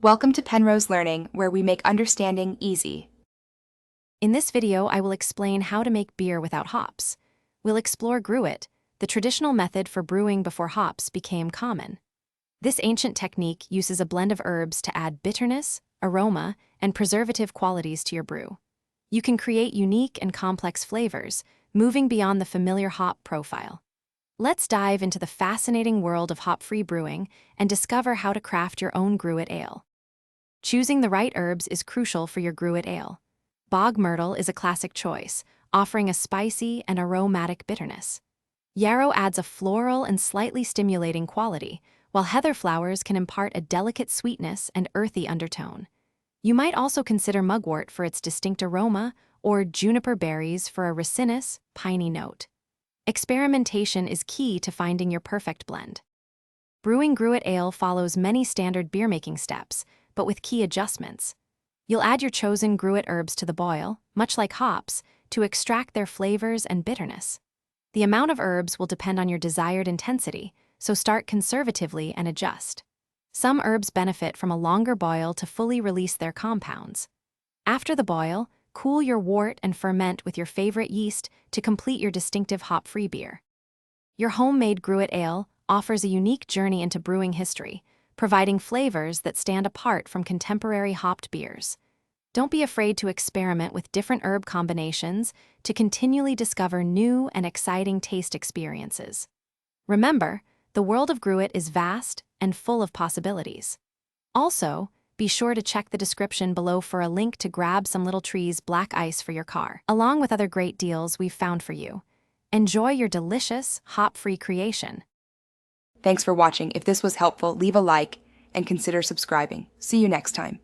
Welcome to Penrose Learning, where we make understanding easy. In this video, I will explain how to make beer without hops. We'll explore gruit, the traditional method for brewing before hops became common. This ancient technique uses a blend of herbs to add bitterness, aroma, and preservative qualities to your brew. You can create unique and complex flavors, moving beyond the familiar hop profile. Let's dive into the fascinating world of hop-free brewing and discover how to craft your own gruit ale. Choosing the right herbs is crucial for your gruit ale. Bog myrtle is a classic choice, offering a spicy and aromatic bitterness. Yarrow adds a floral and slightly stimulating quality, while heather flowers can impart a delicate sweetness and earthy undertone. You might also consider mugwort for its distinct aroma or juniper berries for a resinous, piney note. Experimentation is key to finding your perfect blend. Brewing gruit ale follows many standard beer-making steps, but with key adjustments. You'll add your chosen gruit herbs to the boil, much like hops, to extract their flavors and bitterness. The amount of herbs will depend on your desired intensity, so start conservatively and adjust. Some herbs benefit from a longer boil to fully release their compounds. After the boil, cool your wort and ferment with your favorite yeast to complete your distinctive hop-free beer. Your homemade gruit ale offers a unique journey into brewing history, providing flavors that stand apart from contemporary hopped beers. Don't be afraid to experiment with different herb combinations to continually discover new and exciting taste experiences. Remember, the world of gruit is vast and full of possibilities. Also, be sure to check the description below for a link to grab some Little Trees black ice for your car, along with other great deals we've found for you. Enjoy your delicious, hop-free creation. Thanks for watching. If this was helpful, leave a like and consider subscribing. See you next time.